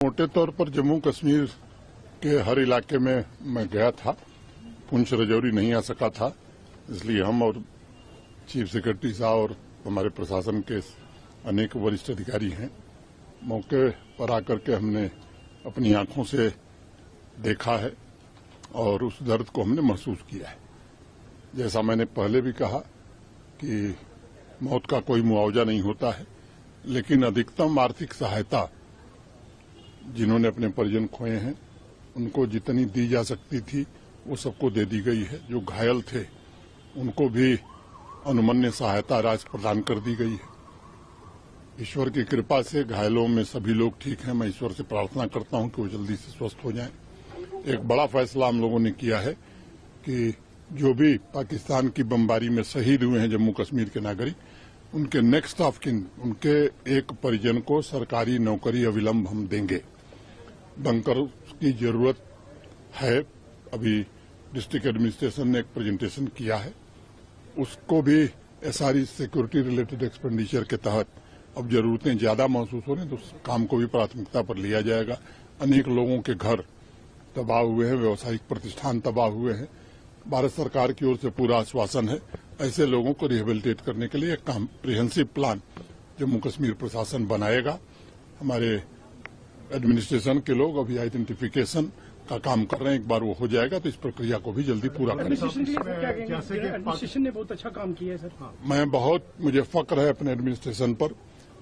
मोटे तौर पर जम्मू कश्मीर के हर इलाके में मैं गया था। पुंछ राजौरी नहीं आ सका था, इसलिए हम और चीफ सेक्रेटरी साहब और हमारे प्रशासन के अनेक वरिष्ठ अधिकारी हैं। मौके पर आकर के हमने अपनी आंखों से देखा है और उस दर्द को हमने महसूस किया है। जैसा मैंने पहले भी कहा कि मौत का कोई मुआवजा नहीं होता है, लेकिन अधिकतम आर्थिक सहायता जिन्होंने अपने परिजन खोए हैं उनको जितनी दी जा सकती थी वो सबको दे दी गई है। जो घायल थे उनको भी अनुमन्य सहायता राशि प्रदान कर दी गई है। ईश्वर की कृपा से घायलों में सभी लोग ठीक हैं। मैं ईश्वर से प्रार्थना करता हूं कि वो जल्दी से स्वस्थ हो जाएं। एक बड़ा फैसला हम लोगों ने किया है कि जो भी पाकिस्तान की बमबारी में शहीद हुए हैं जम्मू कश्मीर के नागरिक, उनके नेक्स्ट ऑफ किन, उनके एक परिजन को सरकारी नौकरी अविलंब हम देंगे। बंकर की जरूरत है। अभी डिस्ट्रिक्ट एडमिनिस्ट्रेशन ने एक प्रेजेंटेशन किया है, उसको भी एसआरई सिक्योरिटी रिलेटेड एक्सपेंडिचर के तहत अब जरूरतें ज्यादा महसूस हो रही हैं तो उस काम को भी प्राथमिकता पर लिया जाएगा। अनेक लोगों के घर तबाह हुए हैं, व्यावसायिक प्रतिष्ठान तबाह हुए हैं। भारत सरकार की ओर से पूरा आश्वासन है ऐसे लोगों को रिहेबिलिटेट करने के लिए एक कॉम्प्रिहेंसिव प्लान जम्मू कश्मीर प्रशासन बनाएगा। हमारे एडमिनिस्ट्रेशन के लोग अभी आइडेंटिफिकेशन का काम कर रहे हैं। एक बार वो हो जाएगा तो इस प्रक्रिया को भी जल्दी पूरा करेंगे। एडमिनिस्ट्रेशन ने बहुत अच्छा काम किया है सर। मुझे फक्र है अपने एडमिनिस्ट्रेशन पर।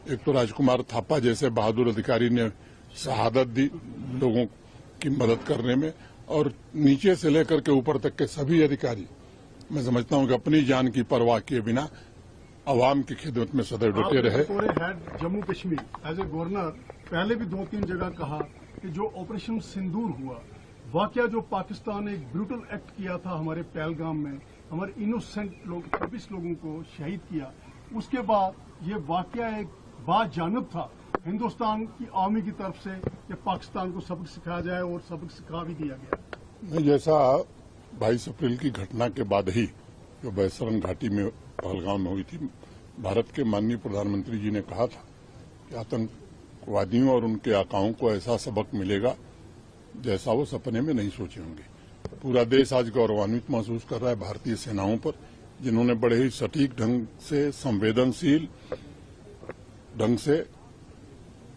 एक तो राजकुमार थापा जैसे बहादुर अधिकारी ने शहादत दी लोगों की मदद करने में, और नीचे से लेकर के ऊपर तक के सभी अधिकारी मैं समझता हूं कि अपनी जान की परवाह किए बिना अवाम की खिदमत में सदैव डटे रहे। पूरे head Jammu Kashmir as a governor पहले भी 2-3 जगह कहा कि जो ऑपरेशन सिंदूर हुआ, वाकया जो पाकिस्तान ने एक ब्रूटल एक्ट किया था हमारे पहलगाम में, हमारे इनोसेंट लोग 26 लोगों को शहीद किया, उसके बाद ये वाकया एक बाजानिब था हिंदुस्तान की आर्मी की तरफ से कि पाकिस्तान को सबक सिखाया जाए और सबक सिखा भी दिया गया। जैसा 22 अप्रैल की घटना के बाद ही जो बैसरन घाटी में पहलगाम में हुई थी, भारत के माननीय प्रधानमंत्री जी ने कहा था कि आतंकवादियों और उनके आकाओं को ऐसा सबक मिलेगा जैसा वो सपने में नहीं सोचे होंगे। पूरा देश आज गौरवान्वित महसूस कर रहा है भारतीय सेनाओं पर, जिन्होंने बड़े ही सटीक ढंग से, संवेदनशील ढंग से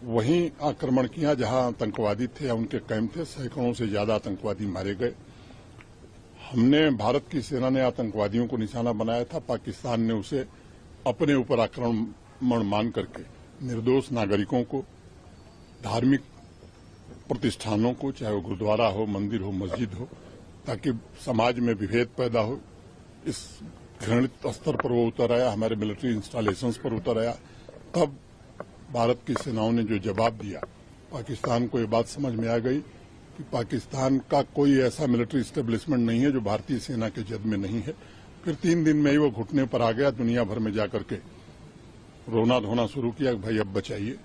वहीं आक्रमण किया जहां आतंकवादी थे या उनके कैंप थे। सैकड़ों से ज्यादा आतंकवादी मारे गए। हमने, भारत की सेना ने आतंकवादियों को निशाना बनाया था। पाकिस्तान ने उसे अपने ऊपर आक्रमण मान करके निर्दोष नागरिकों को, धार्मिक प्रतिष्ठानों को, चाहे वो गुरुद्वारा हो, मंदिर हो, मस्जिद हो, ताकि समाज में विभेद पैदा हो, इस घृणित स्तर पर वो उतर आया, हमारे मिलिट्री इंस्टॉलेशंस पर उतर आया। तब भारत की सेनाओं ने जो जवाब दिया, पाकिस्तान को ये बात समझ में आ गई कि पाकिस्तान का कोई ऐसा मिलिट्री इस्टेब्लिशमेंट नहीं है जो भारतीय सेना के जद में नहीं है। फिर 3 दिन में ही वो घुटने पर आ गया, दुनिया भर में जाकर के रोना धोना शुरू किया कि भाई अब बचाइए।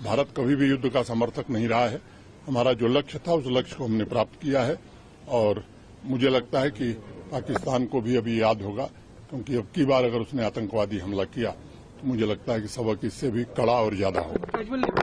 भारत कभी भी युद्ध का समर्थक नहीं रहा है। हमारा जो लक्ष्य था उस लक्ष्य को हमने प्राप्त किया है और मुझे लगता है कि पाकिस्तान को भी अभी याद होगा, क्योंकि अब की बार अगर उसने आतंकवादी हमला किया तो मुझे लगता है कि सबक इससे भी कड़ा और ज्यादा होगा।